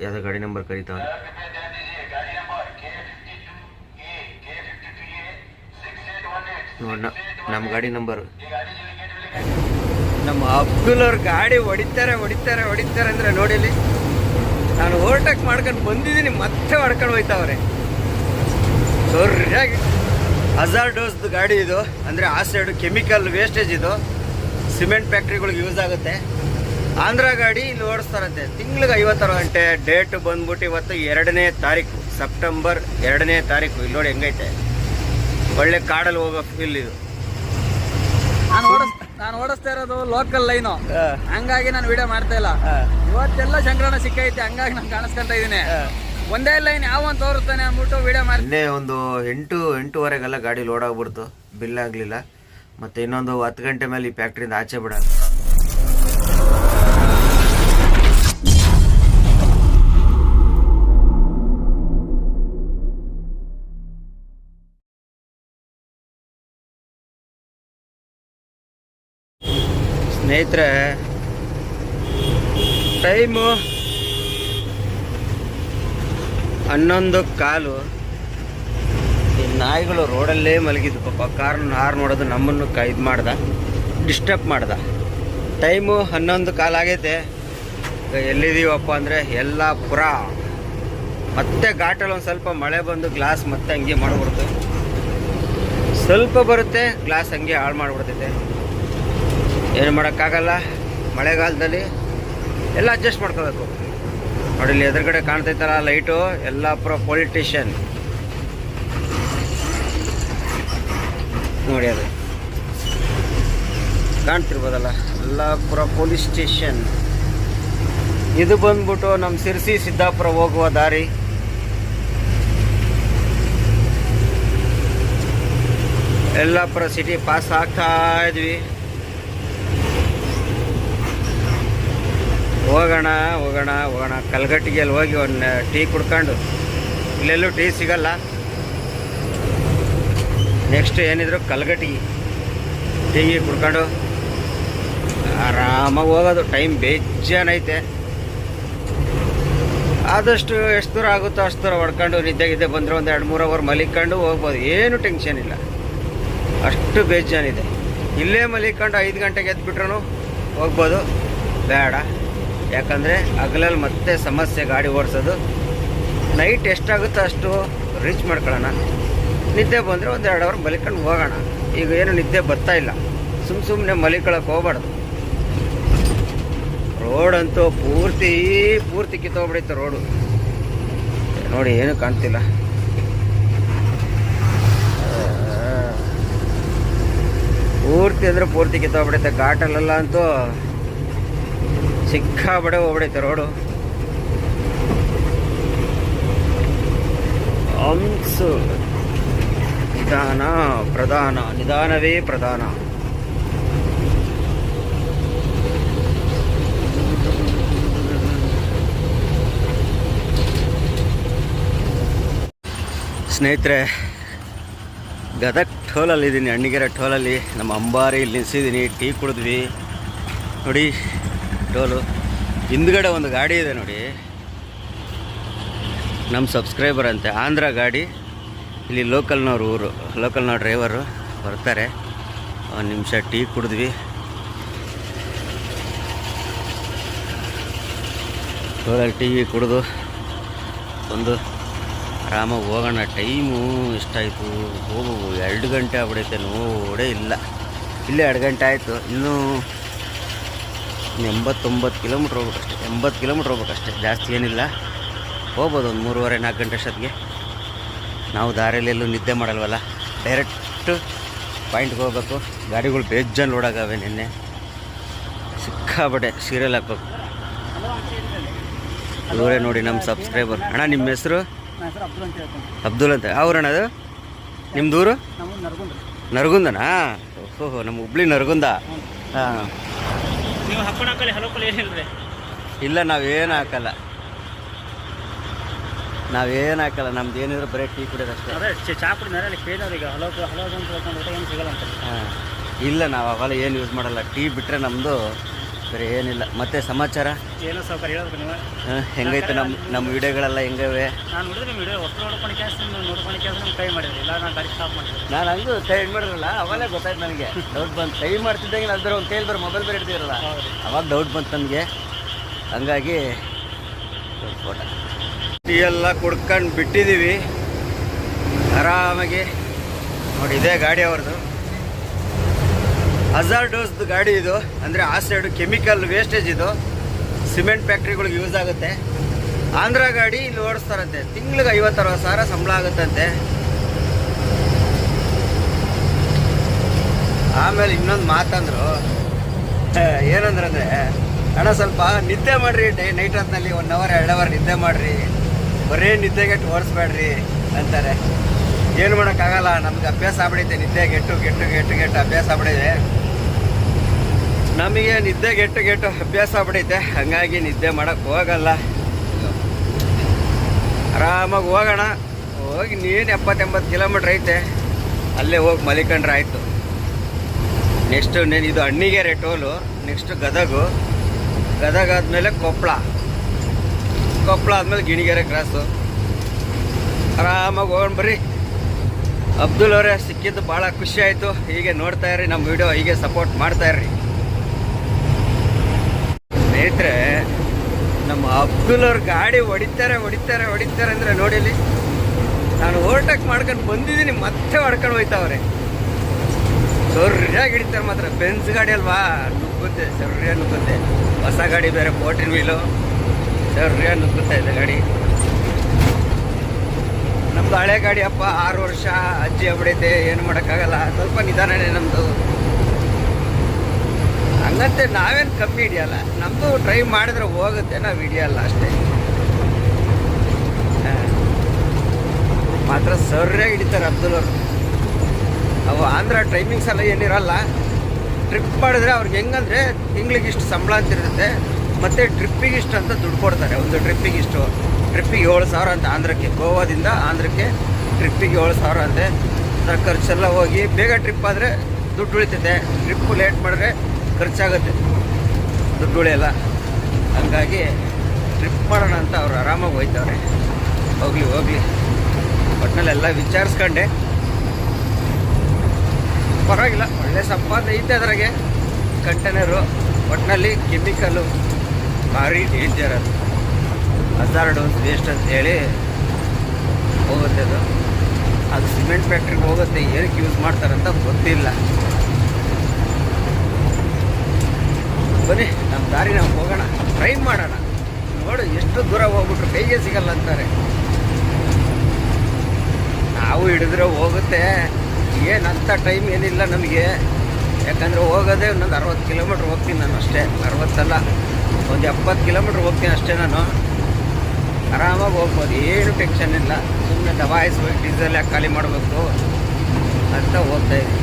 ಯಾವುದೋ ಗಾಡಿ ನಂಬರ್ ಕರೀತಾವ್ರೆ. ನೋಡ ನಮ್ಮ ಗಾಡಿ ನಂಬರು. ನಮ್ಮ ಅಬ್ದುಲ್ ಅವ್ರ ಗಾಡಿ ಹೊಡಿತಾರೆ ಅಂದರೆ ನೋಡಿಲಿ, ನಾನು ಓವರ್ಟೇಕ್ ಮಾಡ್ಕೊಂಡು ಬಂದಿದ್ದೀನಿ, ಮತ್ತೆ ಹೊಡ್ಕೊಂಡು ಹೋಯ್ತಾವ್ರೆ. ಸರಿಯಾಗಿ ಹಜಾರ್ಡೋಸ್ದು ಗಾಡಿ ಇದು, ಅಂದರೆ ಆ ಸೈಡು ಕೆಮಿಕಲ್ ವೇಸ್ಟೇಜ್ ಇದು, ಸಿಮೆಂಟ್ ಫ್ಯಾಕ್ಟ್ರಿಗಳಿಗೆ ಯೂಸ್ ಆಗುತ್ತೆ. ಆಂಧ್ರ ಗಾಡಿ ಇಲ್ಲಿ ಓಡಿಸ್ತಾರಂತೆ ತಿಂಗ್ಳಿಗೆ 56 ಗಂಟೆ. ಡೇಟ್ ಬಂದ್ಬಿಟ್ಟು ಇವತ್ತು 2ನೇ ತಾರೀಕು, ಸೆಪ್ಟೆಂಬರ್ 2ನೇ ತಾರೀಕು. ಇಲ್ಲಿ ನೋಡಿ ಹೆಂಗೈತೆ, ಒಳ್ಳೆ ಕಾಡಲ್ಲಿ ಹೋಗೋ ಫೀಲ್ ಇದು. ನಾನು ಓಡಿಸ್ತಾ ಇರೋದು ಲೋಕಲ್ ಲೈನು, ಹಂಗಾಗಿ ನಾನು ವಿಡಿಯೋ ಮಾಡ್ತಾ ಇಲ್ಲ. ಇವತ್ತೆಲ್ಲ ಶಂಕರಣ್ಣ ಸಿಕ್ಕೈತೆ, ಹಂಗಾಗಿ ನಾನು ಕಾಣಿಸ್ಕೊಂತ ಇದ್ದೀನಿ. ಒಂದೇ ಲೈನ್ ಯಾವನ್ ತೋರಿಸ್ತಾನೆ ಅಂದ್ಬಿಟ್ಟು ವಿಡಿಯೋ ಮಾಡಿ. ಇನ್ನೇ ಒಂದು 8-8:15 ಗಾಡಿ ಲೋಡ್ ಆಗ್ಬಿಡ್ತು, ಬಿಲ್ ಆಗಲಿಲ್ಲ. ಮತ್ತು ಇನ್ನೊಂದು 10 ಗಂಟೆ ಮೇಲೆ ಈ ಫ್ಯಾಕ್ಟ್ರಿಯಿಂದ ಆಚೆ ಬಿಡೋದು. ಸ್ನೇಹಿತರೆ, ಟೈಮು 11:15. ಈ ನಾಯಿಗಳು ರೋಡಲ್ಲೇ ಮಲಗಿದ್ದು ಪಾಪ. ಕಾರ್ ನೋಡೋದು ನಮ್ಮನ್ನು ಇದು ಮಾಡ್ದ, ಡಿಸ್ಟರ್ಬ್ ಮಾಡ್ದ. ಟೈಮು 11:15 ಆಗೈತೆ. ಎಲ್ಲಿದ್ದೀವಪ್ಪ ಅಂದರೆ ಯಲ್ಲಾಪುರ. ಮತ್ತೆ ಘಾಟಲ್ಲಿ ಒಂದು ಸ್ವಲ್ಪ ಮಳೆ ಬಂದು ಗ್ಲಾಸ್ ಮತ್ತೆ ಹಂಗೆ ಮಾಡಿಬಿಡ್ತು. ಸ್ವಲ್ಪ ಬರುತ್ತೆ, ಗ್ಲಾಸ್ ಹಂಗೆ ಹಾಳು ಮಾಡಿಬಿಡ್ತೈತೆ. ಏನು ಮಾಡೋಕ್ಕಾಗಲ್ಲ, ಮಳೆಗಾಲದಲ್ಲಿ ಎಲ್ಲ ಅಡ್ಜಸ್ಟ್ ಮಾಡ್ಕೋಬೇಕು. ನೋಡಿ ಇಲ್ಲಿ ಎದುರುಗಡೆ ಕಾಣ್ತೈತಲ್ಲ ಲೈಟು, ಯಲ್ಲಾಪುರ ಪೊಲೀಸ್ ಸ್ಟೇಷನ್ ನೋಡಿ, ಅದು ಕಾಣ್ತಿರ್ಬೋದಲ್ಲ, ಯಲ್ಲಾಪುರ ಪೊಲೀಸ್ ಸ್ಟೇಷನ್. ಇದು ಬಂದ್ಬಿಟ್ಟು ನಮ್ಮ ಸಿರ್ಸಿ ಸಿದ್ದಾಪುರ ಹೋಗುವ ದಾರಿ. ಯಲ್ಲಾಪುರ ಸಿಟಿ ಪಾಸ್ ಆಗ್ತಾ ಇದ್ವಿ. ಹೋಗೋಣ ಕಲ್ಗಟ್ಟಿಗೆಲ್ಲಿ ಹೋಗಿ ಒಂದು ಟೀ ಕುಡ್ಕೊಂಡು, ಇಲ್ಲೆಲ್ಲೂ ಟೀ ಸಿಗಲ್ಲ. ನೆಕ್ಸ್ಟ್ ಏನಿದ್ರು ಕಲ್ಗಟ್ಟಿಗೆ ಟೀ ಕುಡ್ಕೊಂಡು ಆರಾಮಾಗಿ ಹೋಗೋದು. ಟೈಮ್ ಬೇಜಾನೈತೆ. ಆದಷ್ಟು ಎಷ್ಟು ದೂರ ಆಗುತ್ತೋ ಅಷ್ಟು ದೂರ ಹೊಡ್ಕೊಂಡು ನಿದ್ದೆ ಬಂದರೆ ಒಂದು 2-3 ಅವರ್ ಮಲಿಕೊಂಡು ಹೋಗ್ಬೋದು. ಏನು ಟೆನ್ಷನ್ ಇಲ್ಲ, ಅಷ್ಟು ಬೇಜಾನಿದೆ. ಇಲ್ಲೇ ಮಲಿಕೊಂಡು 5 ಗಂಟೆಗೆ ಎದ್ಬಿಟ್ರೂ ಹೋಗ್ಬೋದು. ಬೇಡ, ಯಾಕಂದರೆ ಹಗಲಲ್ಲಿ ಮತ್ತೆ ಸಮಸ್ಯೆ ಗಾಡಿ ಓಡಿಸೋದು. ನೈಟ್ ಎಷ್ಟಾಗುತ್ತೋ ಅಷ್ಟು ರೀಚ್ ಮಾಡ್ಕೊಳ್ಳೋಣ. ನಿದ್ದೆ ಬಂದರೆ ಒಂದು 2 ಅವರ್ ಮಲಿಕೊಂಡು ಹೋಗೋಣ. ಈಗ ಏನು ನಿದ್ದೆ ಬರ್ತಾ ಇಲ್ಲ, ಸುಮ್ಮನೆ ಮಲಿಕೊಳ್ಳೋಕೆ ಹೋಗ್ಬಾರ್ದು. ರೋಡಂತೂ ಪೂರ್ತಿ ಕಿತ್ತೋಗ್ಬಿಡೈತೆ ರೋಡು. ನೋಡಿ ಏನು ಕಾಣ್ತಿಲ್ಲ. ಪೂರ್ತಿ ಕಿತ್ತೋಗ್ಬಿಡೈತೆ. ಘಾಟಲ್ಲೆಲ್ಲ ಅಂತೂ ಸಿಕ್ಕಾಬಡೆ ಹೋಗ್ಬಿಡೈತೆ ರೋಡು. ಹಂಸು ನಿಧಾನವೇ ಪ್ರಧಾನ. ಸ್ನೇಹಿತರೆ, ಗದಗ ಟೋಲಲ್ಲಿದ್ದೀನಿ, ಅಣ್ಣಿಗೆರೆ ಟೋಲಲ್ಲಿ. ನಮ್ಮ ಅಂಬಾರಿ ಇಲ್ಲಿ ನಿಲ್ಸಿದ್ದೀನಿ, ಟೀ ಕುಡಿದ್ವಿ. ನೋಡಿ ಟೋಲು ಹಿಂದ್ಗಡೆ ಒಂದು ಗಾಡಿ ಇದೆ ನೋಡಿ, ನಮ್ಮ ಸಬ್ಸ್ಕ್ರೈಬರ್ ಅಂತೆ, ಆಂಧ್ರ ಗಾಡಿ. ಇಲ್ಲಿ ಲೋಕಲ್ನವ್ರು ಡ್ರೈವರು ಬರ್ತಾರೆ. 1 ನಿಮಿಷ ಟೀ ಕುಡಿದ್ವಿ. ಟೋಲಲ್ಲಿ ಟೀ ಕುಡಿದು ಒಂದು ಆರಾಮಾಗಿ ಹೋಗೋಣ. ಟೈಮು ಎಷ್ಟಾಯಿತು? 2 ಗಂಟೆ ಆಗ್ಬಿಡೈತೆ, ನೋಡೇ ಇಲ್ಲ. ಇಲ್ಲೇ 2 ಗಂಟೆ ಆಯಿತು. ಇನ್ನೂ 89 ಕಿಲೋಮೀಟ್ರ್ ಹೋಗ್ಬೇಕಷ್ಟೆ, 80 ಕಿಲೋಮೀಟ್ರ್ ಹೋಗ್ಬೇಕಷ್ಟೆ, ಜಾಸ್ತಿ ಏನಿಲ್ಲ. ಹೋಗ್ಬೋದು ಒಂದು 3-4 ಗಂಟೆ ಅಷ್ಟೊತ್ತಿಗೆ. ನಾವು ದಾರಿಯಲ್ಲೆಲ್ಲೂ ನಿದ್ದೆ ಮಾಡಲ್ವಲ್ಲ, ಡೈರೆಕ್ಟ್ ಪಾಯಿಂಟ್ಗೆ ಹೋಗ್ಬೇಕು. ಗಾಡಿಗಳು ಬೇಜಾನ್ ಲೋಡಾಗವೆ. ನಿನ್ನೆ ಸಿಕ್ಕಾಬಡೆ ಸೀರಿಯಲ್ ಹಾಕ್ಬೇಕು. ಇವರೇ ನೋಡಿ ನಮ್ಮ ಸಬ್ಸ್ಕ್ರೈಬರ್. ಅಣ್ಣ ನಿಮ್ಮ ಹೆಸರು? ಅಬ್ದುಲ್ ಅಂತ. ಯಾವ್ರಣ್ಣ ಅದು ನಿಮ್ದು ಊರು? ನರಗುಂದನಾ? ಓಹೋ, ನಮ್ಮ ಹುಬ್ಳಿ ನರಗುಂದ. ಹಾಂ. ಇಲ್ಲ, ನಾವೇನು ಹಾಕಲ್ಲ. ನಮ್ದು ಏನಿದ್ರು ಬರೀ ಟೀ ಕುಡಿಯೋದಷ್ಟೇ. ಚಾ ಕುಡಿದ್ರೆ ಹಾಂ. ಇಲ್ಲ, ನಾವು ಅವೆಲ್ಲ ಏನು ಯೂಸ್ ಮಾಡಲ್ಲ. ಟೀ ಬಿಟ್ಟರೆ ನಮ್ಮದು ಬೇರೆ ಏನಿಲ್ಲ. ಮತ್ತೆ ಸಮಾಚಾರ ಏನೋ ಸ್ವಲ್ಪ ಹೇಳ್ಬೇಕು ನೀವು. ಹೆಂಗೈತೆ ನಮ್ಮ ವಿಡಿಯೋಗಳೆಲ್ಲ ಹೆಂಗವೆ? ನಾನು ನೋಡಿದ್ರೆ ನಿಮ್ಮ ವಿಡಿಯೋ ಹೊಸ ನೋಡ್ಕೊಂಡು ಟ್ರೈ ಮಾಡಿದ್ರಿ, ಇಲ್ಲ ನಾನು ಗಾಡಿ ಸ್ಟಾಪ್ ಮಾಡಿದ್ರಿ. ನಾನು ಹಂಗೂ ಟ್ರೈ ಮಾಡಿರಲ್ಲ, ಅವಾಗಲೇ ಗೊತ್ತಾಯ್ತು ನನಗೆ. ಡೌಟ್ ಬಂತು, ಟ್ರೈ ಮಾಡ್ತಿದ್ದಂಗೆ ಅದು ಬೇರೆ ಒಂದು ಕೈಯಲ್ಲಿ ಬೇರೆ ಮೊಬೈಲ್ ಬೇರೆ ಇಡ್ತೀರಲ್ಲ, ಅವಾಗ ಡೌಟ್ ಬಂತು ನನಗೆ. ಹಂಗಾಗಿ ಫೋಟೋ ಟೀ ಎಲ್ಲ ಕುಡ್ಕೊಂಡು ಬಿಟ್ಟಿದ್ದೀವಿ ಆರಾಮಾಗಿ. ನೋಡಿ ಇದೇ ಗಾಡಿ ಅವ್ರದ್ದು, ಹಜಾರ್ಡೋಸ್ದು ಗಾಡಿ ಇದು. ಅಂದರೆ ಆ ಸೈಡು ಕೆಮಿಕಲ್ ವೇಸ್ಟೇಜ್ ಇದು, ಸಿಮೆಂಟ್ ಫ್ಯಾಕ್ಟ್ರಿಗಳಿಗೆ ಯೂಸ್ ಆಗುತ್ತೆ. ಆಂಧ್ರ ಗಾಡಿ ಇಲ್ಲಿ ಓಡಿಸ್ತಾರಂತೆ, ತಿಂಗ್ಳಿಗೆ 50-60 ಸಾವಿರ ಸಂಬಳ ಆಗುತ್ತಂತೆ. ಆಮೇಲೆ ಇನ್ನೊಂದು ಮಾತಂದ್ರು, ಏನಂದ್ರೆ ಅಣ್ಣ ಸ್ವಲ್ಪ ನಿದ್ದೆ ಮಾಡಿರಿ, ನೈಟ್ ಹೊತ್ತಿನಲ್ಲಿ 1 ಅವರ್ 2 ಅವರ್ ನಿದ್ದೆ ಮಾಡಿರಿ, ಬರೀ ನಿದ್ದೆಗೆಟ್ಟು ಓಡಿಸ್ಬೇಡ್ರಿ ಅಂತಾರೆ. ಏನು ಮಾಡೋಕ್ಕಾಗಲ್ಲ, ನಮ್ಗೆ ಅಭ್ಯಾಸ ಆಗ್ಬಿಡೈತೆ, ನಿದ್ದೆ ಗೆಟ್ಟು ಅಭ್ಯಾಸ ಆಗ್ಬಿಟ್ಟಿದೆ ನಮಗೆ. ನಿದ್ದೆ ಗೆಟ್ಟು ಅಭ್ಯಾಸ ಆಗ್ಬಿಡೈತೆ, ಹಂಗಾಗಿ ನಿದ್ದೆ ಮಾಡೋಕ್ಕೆ ಹೋಗಲ್ಲ. ಆರಾಮಾಗಿ ಹೋಗೋಣ. ಹೋಗಿ ನೀನು 70-80 ಕಿಲೋಮೀಟ್ರ್ ಐತೆ, ಅಲ್ಲೇ ಹೋಗಿ ಮಲಿಕೊಂಡ್ರೆ ಆಯಿತು. ನೆಕ್ಸ್ಟು ಇದು ಅಣ್ಣಿಗೆರೆ ಟೋಲು, ನೆಕ್ಸ್ಟ್ ಗದಗ ಆದಮೇಲೆ ಕೊಪ್ಪಳ ಆದಮೇಲೆ ಗಿಣಿಗೆರೆ ಕ್ರಾಸು. ಆರಾಮಾಗಿ ಹೋಗೋಣ ಬರ್ರಿ. ಅಬ್ದುಲ್ ಅವರೇ ಸಿಕ್ಕಿದ್ದು ಭಾಳ ಖುಷಿ ಆಯಿತು. ಹೀಗೆ ನೋಡ್ತಾ ಇರ್ರಿ ನಮ್ಮ ವಿಡಿಯೋ, ಹೀಗೆ ಸಪೋರ್ಟ್ ಮಾಡ್ತಾ ಇರ್ರಿ ಸ್ನೇಹಿತರೆ. ನಮ್ಮ ಅಬ್ದುಲ್ ಅವ್ರ ಗಾಡಿ ಹೊಡಿತಾರೆ ಅಂದರೆ ನೋಡಿಲಿ, ನಾನು ಓವರ್ಟೇಕ್ ಮಾಡ್ಕೊಂಡು ಬಂದಿದ್ದೀನಿ, ಮತ್ತೆ ಹೊಡ್ಕೊಂಡು ಹೋಯ್ತಾವ್ರೆ. ಸೊರ್ಯಾಗಿ ಹಿಡಿತಾರೆ ಮಾತ್ರ. ಬೆನ್ಸ್ ಗಾಡಿ ಅಲ್ವಾ, ನುಗ್ಗುತ್ತೆ, ಸೊರ್ಯಾಗಿ ನುಗ್ಗುತ್ತೆ. ಹೊಸ ಗಾಡಿ ಬೇರೆ, 14 ವೀಲು, ಸೊರ್ಯಾಗಿ ನುಗ್ಗುತ್ತಾ ಇದೆ ಗಾಡಿ. ನಮ್ದು ಹಳೆ ಗಾಡಿ ಅಪ್ಪ, 6 ವರ್ಷ ಅಜ್ಜಿ ಆಗ್ಬಿಡೈತೆ, ಏನು ಮಾಡೋಕ್ಕಾಗಲ್ಲ. ಸ್ವಲ್ಪ ನಿಧಾನನೇ ನಮ್ಮದು. ಹಂಗಂತೆ ನಾವೇನು ಕಮ್ಮಿ ಹಿಡಿಯಲ್ಲ, ನಮ್ಮದು ಟ್ರೈ ಮಾಡಿದ್ರೆ ಹೋಗುತ್ತೆ, ನಾವು ಹಿಡಿಯಲ್ಲ ಅಷ್ಟೇ. ಮಾತ್ರ ಸರ್ಯಾಗಿ ಹಿಡಿತಾರೆ ಅಬ್ದುಲ್ ಅವರು. ಅವು ಆಂಧ್ರ ಟೈಮಿಂಗ್ಸ್ ಎಲ್ಲ ಏನಿರಲ್ಲ. ಟ್ರಿಪ್ ಮಾಡಿದ್ರೆ ಅವ್ರಿಗೆ ಹೆಂಗಂದರೆ ತಿಂಗ್ಳಿಗೆ ಇಷ್ಟು ಸಂಬಳ ಅಂತ ಇರುತ್ತೆ, ಮತ್ತು ಟ್ರಿಪ್ಪಿಗೆ ಇಷ್ಟು ಅಂತ ದುಡ್ಡು ಕೊಡ್ತಾರೆ. ಒಂದು ಟ್ರಿಪ್ಪಿಗೆ ಇಷ್ಟು, ಟ್ರಿಪ್ಪಿಗೆ 7,000 ಅಂತ. ಆಂಧ್ರಕ್ಕೆ, ಗೋವಾದಿಂದ ಆಂಧ್ರಕ್ಕೆ ಟ್ರಿಪ್ಪಿಗೆ 7,000 ಅಂತೆ. ಅದರ ಖರ್ಚೆಲ್ಲ ಹೋಗಿ ಬೇಗ ಟ್ರಿಪ್ ಆದರೆ ದುಡ್ಡು ಉಳಿತೈತೆ, ಟ್ರಿಪ್ಪು ಲೇಟ್ ಮಾಡಿದ್ರೆ ಖರ್ಚಾಗುತ್ತೆ, ದುಡ್ಡು ಉಳಿಯಲ್ಲ. ಹಂಗಾಗಿ ಟ್ರಿಪ್ ಮಾಡೋಣ ಅಂತ ಅವ್ರು ಆರಾಮಾಗಿ ಹೋಯ್ತವ್ರೆ. ಹೋಗಲಿ ಒಟ್ಟಿನಲ್ಲೆಲ್ಲ ವಿಚಾರಿಸ್ಕೊಂಡೆ, ಪರವಾಗಿಲ್ಲ, ಒಳ್ಳೆ ಸಂಪಾದನೆ ಐತೆ ಅದ್ರಾಗೆ. ಕಂಟೈನರು ಒಟ್ಟಿನಲ್ಲಿ ಕೆಮಿಕಲ್ಲು ಭಾರಿ ಡೇಂಜರ್, ಅದು ಹಜಾರ್ಡೋಸ್ ವೇಸ್ಟ್ ಅಂತ ಹೇಳಿ ಹೋಗುತ್ತೆ. ಅದು ಸಿಮೆಂಟ್ ಫ್ಯಾಕ್ಟ್ರಿಗೆ ಹೋಗುತ್ತೆ, ಏನಕ್ಕೆ ಯೂಸ್ ಮಾಡ್ತಾರಂತ ಗೊತ್ತಿಲ್ಲ. ಬನ್ನಿ ನಮ್ಮ ದಾರಿ ನಾವು ಹೋಗೋಣ, ಟ್ರೈ ಮಾಡೋಣ. ನೋಡು ಎಷ್ಟು ದೂರ ಹೋಗ್ಬಿಟ್ರು ಕೈಗೆ ಸಿಗಲ್ಲ ಅಂತಾರೆ. ನಾವು ಹಿಡಿದ್ರೆ ಹೋಗುತ್ತೆ, ಏನಂತ ಟೈಮ್ ಏನಿಲ್ಲ ನಮಗೆ. ಯಾಕಂದರೆ ಹೋಗೋದೇ ಒಂದೊಂದು 60 ಕಿಲೋಮೀಟ್ರ್ ಹೋಗ್ತೀನಿ ನಾನು ಅಷ್ಟೇ. 60 ಅಲ್ಲ, ಒಂದು 70 ಕಿಲೋಮೀಟ್ರ್ ಹೋಗ್ತೀನಿ ಅಷ್ಟೇ ನಾನು. ಆರಾಮಾಗಿ ಹೋಗ್ಬೋದು, ಏನು ಟೆನ್ಷನ್ ಇಲ್ಲ. ಸುಮ್ಮನೆ ದಬಾಯಿಸ್ಬೇಕು, ಡೀಸೆಲ್ ಯಾಕೆ ಖಾಲಿ ಮಾಡಬೇಕು ಅಂತ ಹೋಗ್ತಾಯಿದ್ದೀನಿ.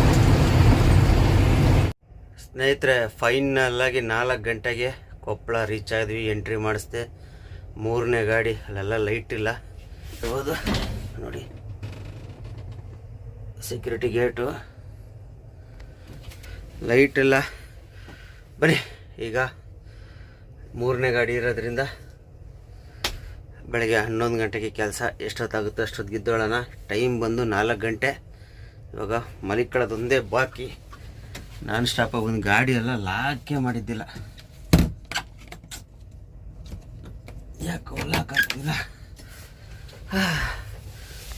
ಸ್ನೇಹಿತರೆ, ಫೈನಲ್ಲಾಗಿ 4 ಗಂಟೆಗೆ ಕೊಪ್ಪಳ ರೀಚ್ ಆದ್ವಿ. ಎಂಟ್ರಿ ಮಾಡಿಸ್ದೆ, 3ನೇ ಗಾಡಿ. ಅಲ್ಲೆಲ್ಲ ಲೈಟ್ ಇಲ್ಲ, ಹೌದು ನೋಡಿ, ಸೆಕ್ಯೂರಿಟಿ ಗೇಟು, ಲೈಟ್ ಇಲ್ಲ. ಬನ್ನಿ, ಈಗ 3ನೇ ಗಾಡಿ ಇರೋದ್ರಿಂದ ಬೆಳಗ್ಗೆ 11 ಗಂಟೆಗೆ ಕೆಲಸ. ಎಷ್ಟೊತ್ತಾಗುತ್ತೋ ಅಷ್ಟೊತ್ತಿಗೆ ಇದ್ದೋಳೋಣ. ಟೈಮ್ ಬಂದು 4 ಗಂಟೆ. ಇವಾಗ ಮಲಿಕೊಳ್ಳೋದೊಂದೇ ಬಾಕಿ. ನಾನ್ ಸ್ಟಾಪಾಗಿ ಒಂದು ಗಾಡಿ ಎಲ್ಲ ಲಾಕೇ ಮಾಡಿದ್ದಿಲ್ಲ, ಯಾಕೋ ಲಾಕ್ ಆಗ್ತಿಲ್ಲ.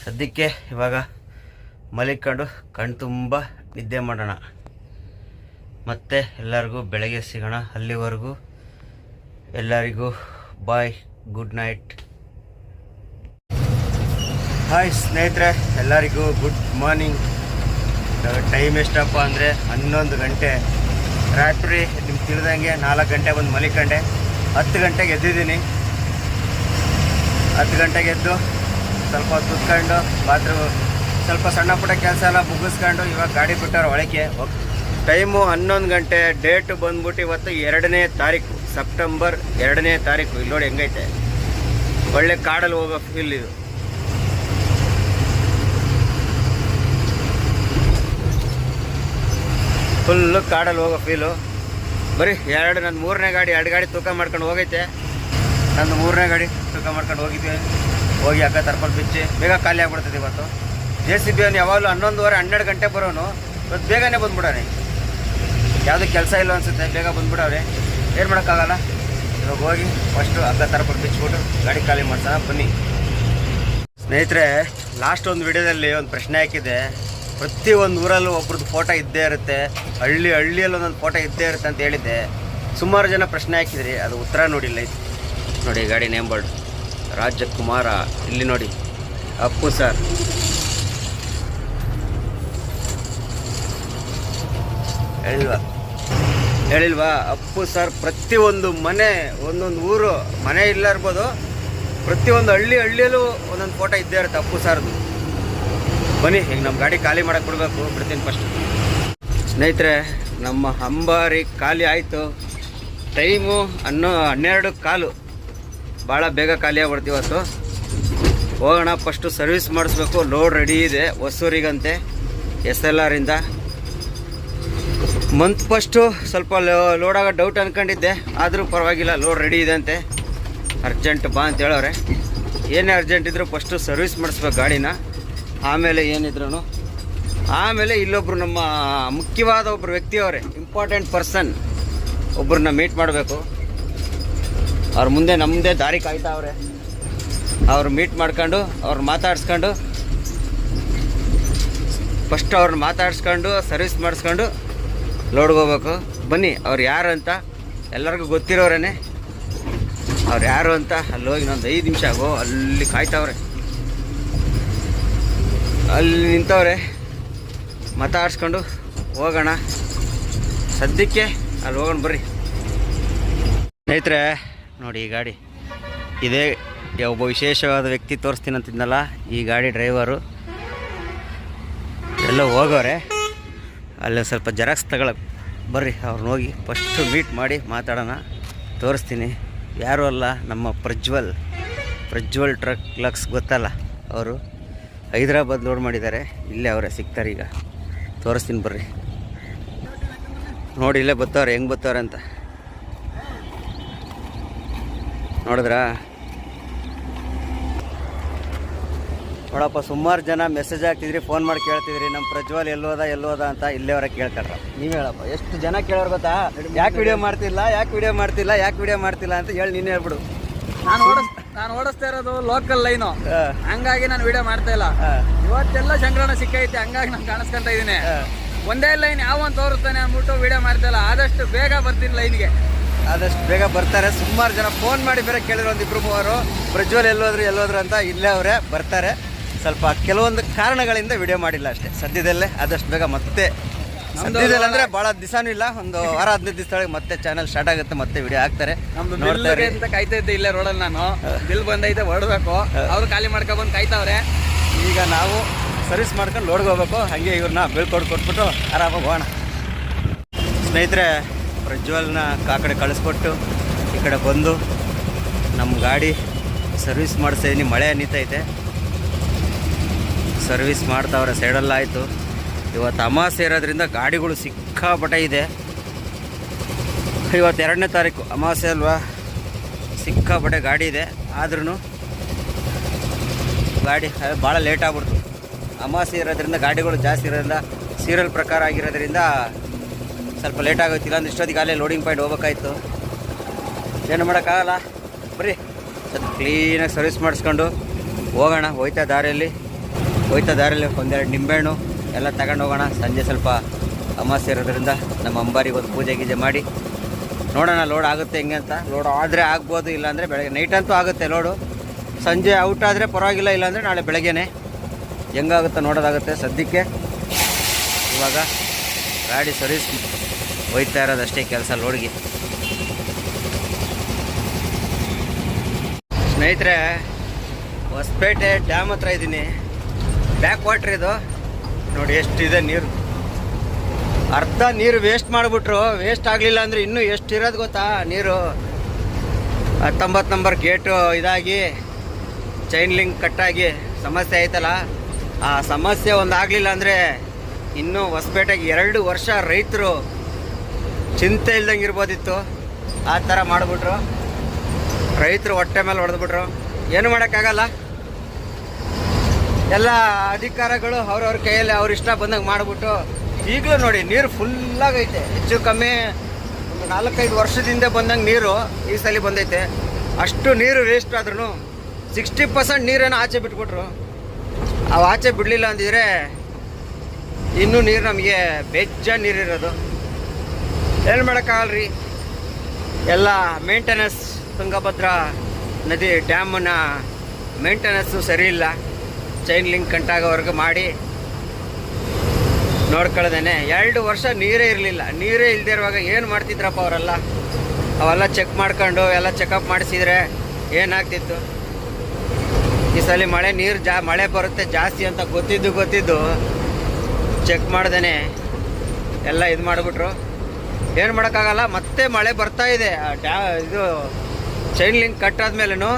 ಸದ್ಯಕ್ಕೆ ಇವಾಗ ಮಲಿಕೊಂಡು ಕಣ್ಣು ತುಂಬ ನಿದ್ದೆ ಮಾಡೋಣ. ಮತ್ತೆ ಎಲ್ಲರಿಗೂ ಬೆಳಗ್ಗೆ ಸಿಗೋಣ. ಅಲ್ಲಿವರೆಗೂ ಎಲ್ಲರಿಗೂ ಬಾಯ್, ಗುಡ್ ನೈಟ್. ಹಾಯ್ ಸ್ನೇಹಿತರೆ, ಎಲ್ಲರಿಗೂ ಗುಡ್ ಮಾರ್ನಿಂಗ್. ಟೈಮ್ ಎಷ್ಟಪ್ಪ ಅಂದರೆ 11 ಗಂಟೆ. ರಾತ್ರಿ ನಿಮ್ಗೆ ತಿಳಿದಂಗೆ 4 ಗಂಟೆ ಬಂದು ಮಲಿಕೊಂಡೆ. 10 ಗಂಟೆಗೆ ಎದ್ದಿದ್ದೀನಿ. 10 ಗಂಟೆಗೆ ಎದ್ದು ಸ್ವಲ್ಪ ಹೊತ್ತು ಕುತ್ಕೊಂಡು ಬಾತ್ರೂಮ್ ಸ್ವಲ್ಪ ಸಣ್ಣ ಪುಟ್ಟ ಕೆಲಸ ಎಲ್ಲ ಮುಗಿಸ್ಕೊಂಡು ಇವಾಗ ಗಾಡಿ ಬಿಟ್ಟವ್ರು ಒಳಗೆ. ಟೈಮು 11 ಗಂಟೆ. ಡೇಟು ಬಂದ್ಬಿಟ್ಟು ಇವತ್ತು 2ನೇ ತಾರೀಕು, ಸೆಪ್ಟೆಂಬರ್ 2ನೇ ತಾರೀಕು. ಇಲ್ಲಿ ನೋಡಿ ಹೆಂಗೈತೆ, ಒಳ್ಳೆ ಕಾಡಲ್ಲಿ ಹೋಗೋ ಫೀಲ್ ಇದು. ಫುಲ್ಲು ಕಾಡಲ್ಲಿ ಹೋಗೋ ಫೀಲು. ಬರೀ ನನ್ನ 3ನೇ ಗಾಡಿ 2 ಗಾಡಿ ತೂಕ ಮಾಡ್ಕೊಂಡು ಹೋಗೈತೆ. ನಂದು 3ನೇ ಗಾಡಿ ತೂಕ ಮಾಡ್ಕೊಂಡು ಹೋಗಿದ್ವಿ. ಹೋಗಿ ಅಕ್ಕ ತರ್ಕೊಂಡು ಬಿಚ್ಚಿ ಬೇಗ ಖಾಲಿ ಆಗ್ಬಿಡ್ತದೆ ಇವತ್ತು. JCB ಅವನು ಯಾವಾಗಲೂ 11:30 12 ಗಂಟೆ ಬರೋನು, ಇವತ್ತು ಬೇಗನೆ ಬಂದ್ಬಿಡೋನೆ. ಯಾವುದೂ ಕೆಲಸ ಇಲ್ಲ ಅನಿಸುತ್ತೆ, ಬೇಗ ಬಂದ್ಬಿಡವ್ರೆ. ಏನು ಮಾಡೋಕ್ಕಾಗಲ್ಲ. ಇವಾಗ ಹೋಗಿ ಫಸ್ಟು ಅಕ್ಕ ತರ್ಕೊಂಡು ಬಿಚ್ಚಿಬಿಟ್ಟು ಗಾಡಿ ಖಾಲಿ ಮಾಡ್ಸೋಣ ಬನ್ನಿ. ಸ್ನೇಹಿತರೆ, ಲಾಸ್ಟ್ ಒಂದು ವಿಡಿಯೋದಲ್ಲಿ ಒಂದು ಪ್ರಶ್ನೆ ಹಾಕಿದ್ದೆ. ಪ್ರತಿಯೊಂದು ಊರಲ್ಲೂ ಒಬ್ರದ್ದು ಫೋಟೋ ಇದ್ದೇ ಇರುತ್ತೆ, ಹಳ್ಳಿಯಲ್ಲಿ ಒಂದೊಂದು ಫೋಟೋ ಇದ್ದೇ ಇರುತ್ತೆ ಅಂತ ಹೇಳಿದ್ದೆ. ಸುಮಾರು ಜನ ಪ್ರಶ್ನೆ ಹಾಕಿದ್ರಿ, ಅದು ಉತ್ತರ ನೋಡಿಲ್ಲ. ಇದು ನೋಡಿ ಗಾಡಿ ನೇಮ್ ಬೋರ್ಡ್ ರಾಜಕುಮಾರ. ಇಲ್ಲಿ ನೋಡಿ ಅಪ್ಪು ಸರ್. ಹೇಳಿಲ್ವಾ ಅಪ್ಪು ಸರ್. ಪ್ರತಿಯೊಂದು ಮನೆ, ಒಂದೊಂದು ಊರು ಮನೆ ಇಲ್ಲ ಇರ್ಬೋದು, ಪ್ರತಿಯೊಂದು ಹಳ್ಳಿಯಲ್ಲೂ ಒಂದೊಂದು ಫೋಟೋ ಇದ್ದೇ ಇರುತ್ತೆ ಅಪ್ಪು ಸರ್ದು. ಬನ್ನಿ, ಈಗ ನಮ್ಮ ಗಾಡಿ ಖಾಲಿ ಮಾಡಕ್ಕೆ ಬಿಡಬೇಕು, ಬಿಡ್ತೀನಿ ಫಸ್ಟ್. ಸ್ನೇಹಿತರೆ, ನಮ್ಮ ಅಂಬಾರಿ ಖಾಲಿ ಆಯಿತು. ಟೈಮು 12:15. ಭಾಳ ಬೇಗ ಖಾಲಿ ಆಗ್ಬಿಡ್ತೀವಿ ಇವತ್ತು. ಹೋಗೋಣ, ಫಸ್ಟು ಸರ್ವಿಸ್ ಮಾಡಿಸ್ಬೇಕು. ಲೋಡ್ ರೆಡಿ ಇದೆ ಹೊಸೂರಿಗಂತೆ, SLR ಇಂದ. ಮಂತ್ ಫಸ್ಟು ಸ್ವಲ್ಪ ಲೋಡ್ ಆಗೋ ಡೌಟ್ ಅಂದ್ಕೊಂಡಿದ್ದೆ, ಆದರೂ ಪರವಾಗಿಲ್ಲ, ಲೋಡ್ ರೆಡಿ ಇದೆ ಅಂತೆ. ಅರ್ಜೆಂಟ್ ಬಾ ಅಂತ ಹೇಳೋರೆ. ಏನೇ ಅರ್ಜೆಂಟ್ ಇದ್ದರೂ ಫಸ್ಟು ಸರ್ವಿಸ್ ಮಾಡಿಸ್ಬೇಕು ಗಾಡಿನ, ಆಮೇಲೆ ಏನಿದ್ರು. ಆಮೇಲೆ ಇಲ್ಲೊಬ್ಬರು ನಮ್ಮ ಮುಖ್ಯವಾದ ಒಬ್ಬರು ವ್ಯಕ್ತಿ ಅವರೇ, ಇಂಪಾರ್ಟೆಂಟ್ ಪರ್ಸನ್ ಒಬ್ಬರನ್ನ ಮೀಟ್ ಮಾಡಬೇಕು. ಅವ್ರ ಮುಂದೆ ನಮ್ಮದೇ ದಾರಿ ಕಾಯ್ತಾವ್ರೆ. ಅವ್ರು ಮೀಟ್ ಮಾಡ್ಕೊಂಡು ಅವ್ರು ಮಾತಾಡ್ಸ್ಕೊಂಡು ಫಸ್ಟ್ ಅವ್ರನ್ನ ಮಾತಾಡ್ಸ್ಕೊಂಡು ಸರ್ವಿಸ್ ಮಾಡಿಸ್ಕೊಂಡು ಲೋಡ್ಗೆ ಹೋಗ್ಬೇಕು. ಬನ್ನಿ, ಅವ್ರು ಯಾರು ಅಂತ ಎಲ್ಲರಿಗೂ ಗೊತ್ತಿರೋರೇ. ಅವ್ರು ಯಾರು ಅಂತ ಅಲ್ಲಿ ಹೋಗಿ ಇನ್ನೊಂದು 5 ನಿಮಿಷ ಆಗೋ ಅಲ್ಲಿ ಕಾಯ್ತಾವ್ರೆ. ಅಲ್ಲಿ ನಿಂತವ್ರೆ, ಮಾತಾಡ್ಸ್ಕೊಂಡು ಹೋಗೋಣ. ಸದ್ಯಕ್ಕೆ ಅಲ್ಲಿ ಹೋಗೋಣ ಬರ್ರಿ. ಸ್ನೇಹಿತರೆ ನೋಡಿ, ಈ ಗಾಡಿ ಇದೇ ಒಬ್ಬ ವಿಶೇಷವಾದ ವ್ಯಕ್ತಿ ತೋರಿಸ್ತೀನಿ ಅಂತಿದ್ನಲ್ಲ, ಈ ಗಾಡಿ ಡ್ರೈವರು ಎಲ್ಲ ಹೋಗೋರೆ. ಅಲ್ಲಿ ಸ್ವಲ್ಪ ಜೆರಾಕ್ಸ್ ತಗೊಳಕ್ಕೆ ಬರ್ರಿ. ಅವ್ರನ್ನ ಹೋಗಿ ಫಸ್ಟು ಮೀಟ್ ಮಾಡಿ ಮಾತಾಡೋಣ. ತೋರಿಸ್ತೀನಿ. ಯಾರೂ ಅಲ್ಲ, ನಮ್ಮ ಪ್ರಜ್ವಲ್ ಟ್ರಕ್ ಲಕ್ಸ್ ಗೊತ್ತಲ್ಲ, ಅವರು ಹೈದರಾಬಾದ್ ಲೋಡ್ ಮಾಡಿದ್ದಾರೆ. ಇಲ್ಲೇ ಅವರೇ ಸಿಗ್ತಾರೆ. ಈಗ ತೋರಿಸ್ತೀನಿ ಬರ್ರಿ. ನೋಡಿ ಇಲ್ಲೇ ಬತ್ತವ್ರೆ, ಹೆಂಗೆ ಬತ್ತವ್ರೆ ಅಂತ ನೋಡಿದ್ರಾ? ನೋಡಪ್ಪ, ಸುಮಾರು ಜನ ಮೆಸೇಜ್ ಹಾಕ್ತಿದ್ರಿ, ಫೋನ್ ಮಾಡಿ ಕೇಳ್ತಿದ್ರಿ, ನಮ್ಮ ಪ್ರಜ್ವಲ್ ಎಲ್ಲೋದ ಅಂತ. ಇಲ್ಲೇ ಅವರ ಕೇಳ್ತಾರ. ನೀವು ಹೇಳಪ್ಪ, ಎಷ್ಟು ಜನ ಕೇಳೋರು ಗೊತ್ತಾ? ಯಾಕೆ ವಿಡಿಯೋ ಮಾಡ್ತಿಲ್ಲ ಅಂತ ಹೇಳಿ ನೀನು ಹೇಳ್ಬಿಡು. ನಾನು ಓಡಿಸ್ತಾ ಇರೋದು ಲೋಕಲ್ ಲೈನು, ಹಂಗಾಗಿ ನಾನು ವಿಡಿಯೋ ಮಾಡ್ತಾ ಇಲ್ಲ. ಇವತ್ತೆಲ್ಲ ಸಂಗ್ರಹಣ ಸಿಕ್ಕೈತೆ, ಹಂಗಾಗಿ ನಾನು ಕಾಣಿಸ್ಕೊಂತ ಇದ್ದೀನಿ. ಒಂದೇ ಲೈನ್ ಯಾವಂತ ತೋರಿಸ್ತಾನೆ ಅಂದ್ಬಿಟ್ಟು ವಿಡಿಯೋ ಮಾಡ್ತಾ ಇಲ್ಲ. ಆದಷ್ಟು ಬೇಗ ಬರ್ತೀನಿ ಲೈನ್ಗೆ. ಆದಷ್ಟು ಬೇಗ ಬರ್ತಾರೆ. ಸುಮಾರು ಜನ ಫೋನ್ ಮಾಡಿ ಬೇರೆ ಕೇಳಿದ್ರು, 1-2-3 ಪ್ರಜ್ವಲ್ ಎಲ್ಲೋದ್ರು ಅಂತ. ಇಲ್ಲೇ ಅವರೇ ಬರ್ತಾರೆ. ಸ್ವಲ್ಪ ಕೆಲವೊಂದು ಕಾರಣಗಳಿಂದ ವಿಡಿಯೋ ಮಾಡಿಲ್ಲ ಅಷ್ಟೇ. ಸದ್ಯದಲ್ಲೇ ಆದಷ್ಟು ಬೇಗ ಮತ್ತೆ, ಸದ್ಯದಲ್ಲಿ ಅಂದರೆ ಭಾಳ ದಿವಸನೂ ಇಲ್ಲ, ಒಂದು ವಾರ 15 ದಿವಸದೊಳಗೆ ಮತ್ತೆ ಚಾನಲ್ ಸ್ಟಾರ್ಟ್ ಆಗುತ್ತೆ, ಮತ್ತೆ ವಿಡಿಯೋ ಹಾಕ್ತಾರೆ. ನಮ್ದು ನೋಡ್ತಾರೆ ಅಂತ ಕಾಯ್ತಾ ಇದ್ದೆ ಇಲ್ಲೇ ರೋಡಲ್ಲಿ. ನಾನು ಬಿಲ್ ಬಂದೈತೆ ಹೊರಡ್ಬೇಕು, ಅವ್ರು ಖಾಲಿ ಮಾಡ್ಕೊಬಂದು ಕಾಯ್ತಾವ್ರೆ. ಈಗ ನಾವು ಸರ್ವಿಸ್ ಮಾಡ್ಕೊಂಡು ಲೋಡ್ಗೆ ಹೋಗ್ಬೇಕು. ಹಾಗೆ ಇವ್ರನ್ನ ಕೊಟ್ಬಿಟ್ಟು ಆರಾಮಾಗಿ ಹೋಗೋಣ. ಸ್ನೇಹಿತರೆ, ಪ್ರಜ್ವಲ್ನ ಆ ಕಡೆ ಕಳಿಸ್ಕೊಟ್ಟು ಈ ಕಡೆ ಬಂದು ನಮ್ಮ ಗಾಡಿ ಸರ್ವಿಸ್ ಮಾಡಿಸ್ತಿದ್ದೀನಿ. ಮಳೆ ನಿಂತೈತೆ, ಸರ್ವಿಸ್ ಮಾಡ್ತಾವ್ರೆ. ಸೈಡೆಲ್ಲ ಆಯಿತು. ಇವತ್ತು ಅಮಾವಾಸ್ಯೆ ಇರೋದ್ರಿಂದ ಗಾಡಿಗಳು ಸಿಕ್ಕಾಪಟ್ಟೆ ಇದೆ. ಇವತ್ತು 2ನೇ ತಾರೀಕು ಅಮಾವಾಸ್ಯೆ ಅಲ್ವಾ, ಸಿಕ್ಕಾಪಟ್ಟೆ ಗಾಡಿ ಇದೆ. ಆದ್ರೂ ಗಾಡಿ ಭಾಳ ಲೇಟ್ ಆಗ್ಬಿಡ್ತು. ಅಮಾವಾಸ್ಯೆ ಇರೋದ್ರಿಂದ ಗಾಡಿಗಳು ಜಾಸ್ತಿ ಇರೋದ್ರಿಂದ, ಸೀರಿಯಲ್ ಪ್ರಕಾರ ಆಗಿರೋದ್ರಿಂದ ಸ್ವಲ್ಪ ಲೇಟ್ ಆಗೋಯ್ತಿಲ್ಲ. ಅಂದ್ರೆ ಇಷ್ಟೊತ್ತಿಗೆ ಅಲ್ಲೇ ಲೋಡಿಂಗ್ ಪಾಯಿಂಟ್ ಹೋಗ್ಬೇಕಾಯ್ತು. ಏನು ಮಾಡೋಕ್ಕಾಗಲ್ಲ. ಬರ್ರಿ, ಸ್ವಲ್ಪ ಕ್ಲೀನಾಗಿ ಸರ್ವಿಸ್ ಮಾಡಿಸ್ಕೊಂಡು ಹೋಗೋಣ. ಹೋಯ್ತಾ ದಾರಿಯಲ್ಲಿ ಒಂದೆರಡು ನಿಂಬೆಹಣ್ಣು ಎಲ್ಲ ತಗೊಂಡು ಹೋಗೋಣ. ಸಂಜೆ ಸ್ವಲ್ಪ ಅಮಾವಾಸ್ಯೆ ಇರೋದ್ರಿಂದ ನಮ್ಮ ಅಂಬಾರಿಗೆ ಒಂದು ಪೂಜೆ ಮಾಡಿ ನೋಡೋಣ ಲೋಡ್ ಆಗುತ್ತೆ ಹೆಂಗೆ ಅಂತ. ಲೋಡ್ ಆದರೆ ಆಗ್ಬೋದು, ಇಲ್ಲಾಂದರೆ ಬೆಳಗ್ಗೆ ನೈಟ್ ಅಂತೂ ಆಗುತ್ತೆ ಲೋಡು. ಸಂಜೆ ಔಟ್ ಆದರೆ ಪರವಾಗಿಲ್ಲ, ಇಲ್ಲಾಂದರೆ ನಾಳೆ ಬೆಳಗ್ಗೆನೇ ಹೆಂಗಾಗುತ್ತೆ ನೋಡೋದಾಗುತ್ತೆ. ಸದ್ಯಕ್ಕೆ ಇವಾಗ ಗಾಡಿ ಸರ್ವಿಸ್ ಹೋಯ್ತಾ ಇರೋದಷ್ಟೇ ಕೆಲಸ ಲೋಡ್ಗೆ. ಸ್ನೇಹಿತರೆ, ಹೊಸಪೇಟೆ ಡ್ಯಾಮ್ ಹತ್ರ ಇದ್ದೀನಿ. ಬ್ಯಾಕ್ ವಾಟ್ರ್ ಇದು ನೋಡಿ, ಎಷ್ಟಿದೆ ನೀರು. ಅರ್ಧ ನೀರು ವೇಸ್ಟ್ ಮಾಡಿಬಿಟ್ರು. ವೇಸ್ಟ್ ಆಗಲಿಲ್ಲ ಅಂದರೆ ಇನ್ನೂ ಎಷ್ಟಿರೋದು ಗೊತ್ತಾ ನೀರು. 19 ನಂಬರ್ ಗೇಟು ಇದಾಗಿ ಚೈನ್ ಲಿಂಕ್ ಕಟ್ಟಾಗಿ ಸಮಸ್ಯೆ ಆಯ್ತಲ್ಲ, ಆ ಸಮಸ್ಯೆ ಒಂದು ಆಗಲಿಲ್ಲ ಅಂದರೆ ಇನ್ನೂ ಹೊಸಪೇಟೆಗೆ 2 ವರ್ಷ ರೈತರು ಚಿಂತೆ ಇಲ್ದಂಗೆ ಇರ್ಬೋದಿತ್ತು. ಆ ಥರ ಮಾಡಿಬಿಟ್ರು. ರೈತರು ಹೊಟ್ಟೆ ಮೇಲೆ ಹೊಡೆದ್ಬಿಟ್ರು. ಏನು ಮಾಡೋಕ್ಕಾಗಲ್ಲ. ಎಲ್ಲ ಅಧಿಕಾರಗಳು ಅವ್ರವ್ರ ಕೈಯಲ್ಲಿ ಅವ್ರ ಇಷ್ಟ ಬಂದಂಗೆ ಮಾಡಿಬಿಟ್ಟು ಈಗಲೂ ನೋಡಿ ನೀರು ಫುಲ್ಲಾಗೈತೆ. ಹೆಚ್ಚು ಕಮ್ಮಿ ಒಂದು 4-5 ವರ್ಷದಿಂದ ಬಂದಂಗೆ ನೀರು ಈ ಸಲ ಬಂದೈತೆ. ಅಷ್ಟು ನೀರು ವೇಸ್ಟ್ ಆದ್ರೂ 60% ನೀರೇನೋ ಆಚೆ ಬಿಟ್ಬಿಟ್ರು. ಅವು ಆಚೆ ಬಿಡಲಿಲ್ಲ ಅಂದಿದ್ರೆ ಇನ್ನೂ ನೀರು ನಮಗೆ ಬೇಜಾನ್ ನೀರಿರೋದು. ಏನು ಮಾಡೋಕ್ಕಾಗಲ್ರಿ. ಎಲ್ಲ ಮೇಂಟೆನೆನ್ಸ್, ತುಂಗಭದ್ರಾ ನದಿ ಡ್ಯಾಮನ್ನ ಮೇಂಟೆನೆನ್ಸು ಸರಿ ಇಲ್ಲ. ಚೈನ್ ಲಿಂಕ್ ಕಂಟಾಗೋವರೆಗೂ ಮಾಡಿ ನೋಡ್ಕೊಳ್ಳೋದೇನೆ 2 ವರ್ಷ ನೀರೇ ಇರಲಿಲ್ಲ. ನೀರೇ ಇಲ್ಲದೆ ಇರುವಾಗ ಏನು ಮಾಡ್ತಿದ್ರಪ್ಪ ಅವರೆಲ್ಲ. ಅವೆಲ್ಲ ಚೆಕ್ ಮಾಡ್ಕೊಂಡು ಎಲ್ಲ ಚೆಕಪ್ ಮಾಡಿಸಿದ್ರೆ ಏನಾಗ್ತಿತ್ತು. ಈ ಸಲ ಮಳೆ ಬರುತ್ತೆ ಜಾಸ್ತಿ ಅಂತ ಗೊತ್ತಿದ್ದು ಚೆಕ್ ಮಾಡ್ದೇ ಎಲ್ಲ ಇದು ಮಾಡಿಬಿಟ್ರು. ಏನು ಮಾಡೋಕ್ಕಾಗಲ್ಲ. ಮತ್ತೆ ಮಳೆ ಬರ್ತಾ ಇದೆ. ಇದು ಚೈನ್ ಲಿಂಕ್ ಕಟ್ಟಾದ್ಮೇಲೂ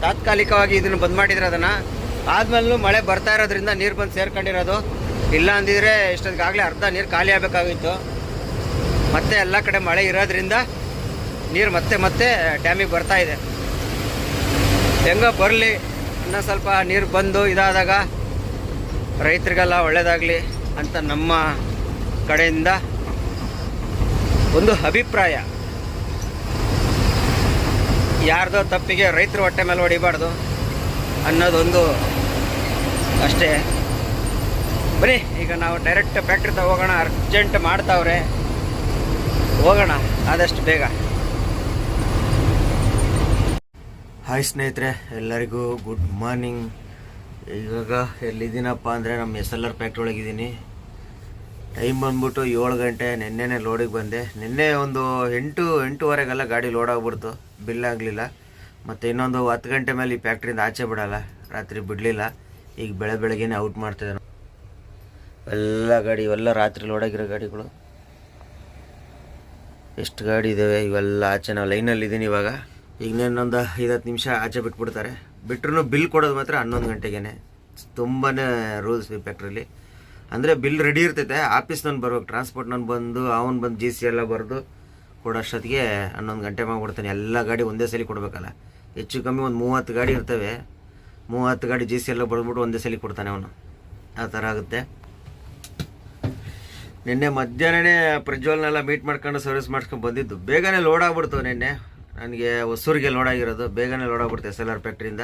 ತಾತ್ಕಾಲಿಕವಾಗಿ ಇದನ್ನು ಬಂದ್ ಮಾಡಿದ್ರೆ ಅದನ್ನು ಆದ್ಮೇಲೂ ಮಳೆ ಬರ್ತಾ ಇರೋದ್ರಿಂದ ನೀರು ಬಂದು ಸೇರ್ಕೊಂಡಿರೋದು. ಇಲ್ಲ ಅಂದಿದ್ರೆ ಇಷ್ಟೊತ್ತಿಗಾಗಲೇ ಅರ್ಧ ನೀರು ಖಾಲಿ ಆಗಬೇಕಾಗಿತ್ತು. ಮತ್ತೆ ಎಲ್ಲ ಕಡೆ ಮಳೆ ಇರೋದ್ರಿಂದ ನೀರು ಮತ್ತೆ ಡ್ಯಾಮಿಗೆ ಬರ್ತಾ ಇದೆ. ಹೆಂಗೋ ಬರಲಿ, ಇನ್ನೂ ಸ್ವಲ್ಪ ನೀರು ಬಂದು ಇದಾದಾಗ ರೈತರಿಗೆಲ್ಲ ಒಳ್ಳೆಯದಾಗಲಿ ಅಂತ ನಮ್ಮ ಕಡೆಯಿಂದ ಒಂದು ಅಭಿಪ್ರಾಯ. ಯಾರ್ದೋ ತಪ್ಪಿಗೆ ರೈತರು ಹೊಟ್ಟೆ ಮೇಲೆ ಹೊಡಿಬಾರ್ದು ಅನ್ನೋದೊಂದು ಅಷ್ಟೇ. ಬನ್ನಿ ಈಗ ನಾವು ಡೈರೆಕ್ಟ್ ಫ್ಯಾಕ್ಟ್ರಿ ಹೋಗೋಣ. ಅರ್ಜೆಂಟ್ ಮಾಡ್ತಾವ್ರೆ, ಹೋಗೋಣ ಆದಷ್ಟು ಬೇಗ. ಹಾಯ್ ಸ್ನೇಹಿತರೆ, ಎಲ್ಲರಿಗೂ ಗುಡ್ ಮಾರ್ನಿಂಗ್. ಇವಾಗ ಎಲ್ಲಿದ್ದೀನಪ್ಪ ಅಂದರೆ ನಮ್ಮ SLR ಫ್ಯಾಕ್ಟ್ರಿ ಒಳಗಿದ್ದೀನಿ. ಟೈಮ್ ಬಂದ್ಬಿಟ್ಟು 7 ಗಂಟೆ. ನಿನ್ನೆನೇ ಲೋಡಿಗೆ ಬಂದೆ. ನಿನ್ನೆ ಒಂದು 8-8:15ಗೆಲ್ಲ ಗಾಡಿ ಲೋಡ್ ಆಗ್ಬಿಡ್ತು, ಬಿಲ್ ಆಗಲಿಲ್ಲ. ಮತ್ತು ಇನ್ನೊಂದು 10 ಗಂಟೆ ಮೇಲೆ ಈ ಫ್ಯಾಕ್ಟ್ರಿಯಿಂದ ಆಚೆ ಬಿಡಲ್ಲ, ರಾತ್ರಿ ಬಿಡಲಿಲ್ಲ. ಈಗ ಬೆಳಗ್ಗೆನೇ ಔಟ್ ಮಾಡ್ತಿದ್ದಾನೆ. ಇವೆಲ್ಲ ರಾತ್ರಿ ಲೋಡಾಗಿರೋ ಗಾಡಿಗಳು. ಎಷ್ಟು ಗಾಡಿ ಇದ್ದಾವೆ ಇವೆಲ್ಲ ಆಚೆ. ನಾವು ಲೈನಲ್ಲಿದ್ದೀನಿ ಇವಾಗ. ಈಗ ಇನ್ನೊಂದು 5-10 ನಿಮಿಷ ಆಚೆ ಬಿಟ್ಬಿಡ್ತಾರೆ. ಬಿಟ್ರೂ ಬಿಲ್ ಕೊಡೋದು ಮಾತ್ರ 11 ಗಂಟೆಗೇ. ತುಂಬಾ ರೂಲ್ಸ್ ಈ ಫ್ಯಾಕ್ಟ್ರಿಲಿ. ಅಂದರೆ ಬಿಲ್ ರೆಡಿ ಇರ್ತೈತೆ, ಆಫೀಸ್ನವ್ನು ಬರ್ಬೇಕು, ಟ್ರಾನ್ಸ್ಪೋರ್ಟ್ನವ್ನು ಬಂದು ಅವನು ಬಂದು GC ಎಲ್ಲ ಬರೆದು ಕೊಡೋಷ್ಟೊತ್ತಿಗೆ 11 ಗಂಟೆ ಮಾಡಿಬಿಡ್ತಾನೆ. ಎಲ್ಲ ಗಾಡಿ ಒಂದೇ ಸಲ ಕೊಡಬೇಕಲ್ಲ. ಹೆಚ್ಚು ಕಮ್ಮಿ ಒಂದು 30 ಗಾಡಿ ಇರ್ತವೆ. 30 ಗಾಡಿ GC ಎಲ್ಲ ಬರೆದ್ಬಿಟ್ಟು ಒಂದೇ ಸಲ ಕೊಡ್ತಾನೆ ಅವನು. ಆ ಥರ ಆಗುತ್ತೆ. ನಿನ್ನೆ ಮಧ್ಯಾಹ್ನನೇ ಪ್ರಜ್ವಲ್ನೆಲ್ಲ ಮೀಟ್ ಮಾಡ್ಕೊಂಡು ಸರ್ವಿಸ್ ಮಾಡ್ಕೊಂಡು ಬಂದಿದ್ದು. ಬೇಗನೆ ಲೋಡ್ ಆಗ್ಬಿಡ್ತು. ನಿನ್ನೆ ನನಗೆ ಹೊಸೂರಿಗೆ ಲೋಡ್ ಆಗಿರೋದು, ಬೇಗನೆ ಲೋಡ್ ಆಗ್ಬಿಡ್ತು SLR ಫ್ಯಾಕ್ಟ್ರಿಯಿಂದ.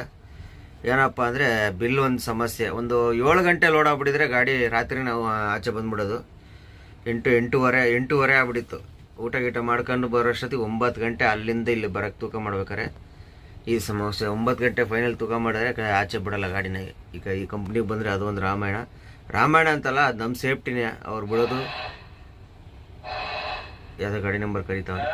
ಏನಪ್ಪ ಅಂದರೆ ಬಿಲ್ ಒಂದು ಸಮಸ್ಯೆ. ಒಂದು 7 ಗಂಟೆ ಲೋಡ್ ಆಗ್ಬಿಟ್ಟಿದ್ರೆ ಗಾಡಿ ರಾತ್ರಿ ನಾವು ಆಚೆ ಬಂದ್ಬಿಡೋದು. 8-8:30 ಆಗ್ಬಿಟ್ಟಿತ್ತು. ಊಟ ಗೀಟ ಮಾಡ್ಕೊಂಡು ಬರೋಷ್ಟೊತ್ತಿಗೆ 9 ಗಂಟೆ. ಅಲ್ಲಿಂದ ಇಲ್ಲಿ ಬರೋಕ್ಕೆ ತೂಕ ಮಾಡ್ಬೇಕಾರೆ ಈ ಸಮಸ್ಯೆ. 9 ಗಂಟೆ ಫೈನಲ್ ತೂಕ ಮಾಡಿದ್ರೆ ಆಚೆ ಬಿಡೋಲ್ಲ ಗಾಡಿನ. ಈಗ ಈ ಕಂಪ್ನಿಗೆ ಬಂದರೆ ಅದು ಒಂದು ರಾಮಾಯಣ ಅಂತಲ್ಲ, ಅದು ನಮ್ಮ ಸೇಫ್ಟಿನೇ. ಅವ್ರು ಬಿಡೋದು ಯಾವುದೋ ಗಾಡಿ ನಂಬರ್ ಕರೀತಾವೆ.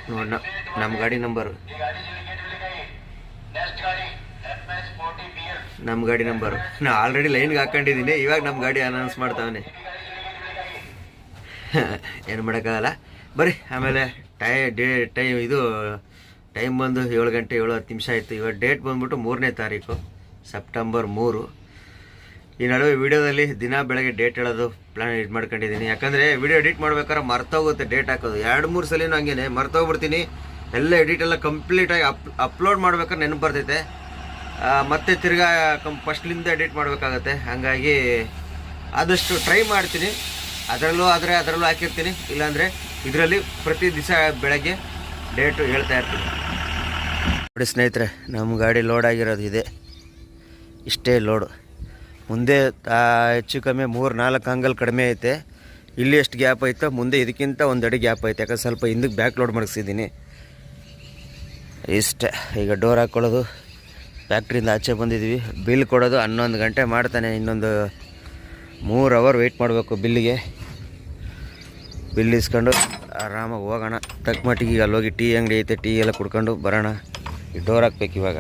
ನೋಡಿ ನಮ್ಮ ಗಾಡಿ ನಂಬರು, ನಾ ಆಲ್ರೆಡಿ ಲೈನ್ಗೆ ಹಾಕೊಂಡಿದ್ದೀನಿ. ಇವಾಗ ನಮ್ಮ ಗಾಡಿ ಅನೌನ್ಸ್ ಮಾಡ್ತಾವನೆ. ಏನು ಮಾಡೋಕ್ಕಾಗಲ್ಲ. ಬರ್ರಿ ಆಮೇಲೆ ಟೈಮ್ ಬಂದು 7 ಗಂಟೆ 7-10 ನಿಮಿಷ ಆಯಿತು. ಇವಾಗ ಡೇಟ್ ಬಂದ್ಬಿಟ್ಟು 3ನೇ ತಾರೀಕು ಸೆಪ್ಟೆಂಬರ್ 3. ಈ ನಡುವೆ ವಿಡಿಯೋದಲ್ಲಿ ದಿನ ಬೆಳಗ್ಗೆ ಡೇಟ್ ಹೇಳೋದು ಪ್ಲಾನ್ ಇದು ಮಾಡ್ಕೊಂಡಿದ್ದೀನಿ. ಯಾಕಂದರೆ ವಿಡಿಯೋ ಎಡಿಟ್ ಮಾಡ್ಬೇಕಾದ್ರೆ ಮರ್ತೋಗುತ್ತೆ ಡೇಟ್ ಹಾಕೋದು. 2-3 ಸಲಿನೂ ಹಂಗೇನೆ ಮರ್ತೋಗ್ಬಿಡ್ತೀನಿ. ಎಲ್ಲ ಎಡಿಟೆಲ್ಲ ಕಂಪ್ಲೀಟಾಗಿ ಅಪ್ಲೋಡ್ ಮಾಡ್ಬೇಕಾದ್ರೆ ನೆನಪು ಬರ್ತೈತೆ. ಮತ್ತೆ ತಿರ್ಗಾ ಫಸ್ಟ್ಲಿಂದ ಎಡಿಟ್ ಮಾಡಬೇಕಾಗತ್ತೆ. ಹಾಗಾಗಿ ಆದಷ್ಟು ಟ್ರೈ ಮಾಡ್ತೀನಿ. ಅದರಲ್ಲೂ ಹಾಕಿರ್ತೀನಿ. ಇಲ್ಲಾಂದರೆ ಇದರಲ್ಲಿ ಪ್ರತಿ ದಿವಸ ಬೆಳಗ್ಗೆ ಡೇಟು ಹೇಳ್ತಾ ಇರ್ತೀನಿ. ನೋಡಿ ಸ್ನೇಹಿತರೆ, ನಮ್ಮ ಗಾಡಿ ಲೋಡ್ ಆಗಿರೋದು ಇದೆ. ಇಷ್ಟೇ ಲೋಡು. ಮುಂದೆ ಹೆಚ್ಚು ಕಮ್ಮಿ 3-4 ಅಂಗಲ್ ಕಡಿಮೆ ಐತೆ. ಇಲ್ಲಿ ಎಷ್ಟು ಗ್ಯಾಪ್ ಐತೋ ಮುಂದೆ ಇದಕ್ಕಿಂತ 1 ಅಡಿ ಗ್ಯಾಪ್ ಐತೆ. ಯಾಕಂದ್ರೆ ಸ್ವಲ್ಪ ಹಿಂದಕ್ಕೆ ಬ್ಯಾಕ್ ಲೋಡ್ ಮಾಡಿಸಿದ್ದೀನಿ. ಇಷ್ಟೇ. ಈಗ ಡೋರ್ ಹಾಕ್ಕೊಳ್ಳೋದು, ಫ್ಯಾಕ್ಟ್ರಿಯಿಂದ ಆಚೆ ಬಂದಿದ್ದೀವಿ. ಬಿಲ್ ಕೊಡೋದು 11 ಗಂಟೆ ಮಾಡ್ತಾನೆ. ಇನ್ನೊಂದು 3 ಅವರ್ ವೆಯ್ಟ್ ಮಾಡಬೇಕು ಬಿಲ್ಲಿಗೆ. ಬಿಲ್ ಇಸ್ಕೊಂಡು ಆರಾಮಾಗಿ ಹೋಗೋಣ. ತಕ್ಕ ಮಟ್ಟಿಗೆ ಈಗ ಅಲ್ಲೋಗಿ ಟೀ ಅಂಗಡಿ ಐತೆ, ಟೀ ಎಲ್ಲ ಕುಡ್ಕೊಂಡು ಬರೋಣ. ಈ ಡೋರ್ ಹಾಕ್ಬೇಕು ಇವಾಗ.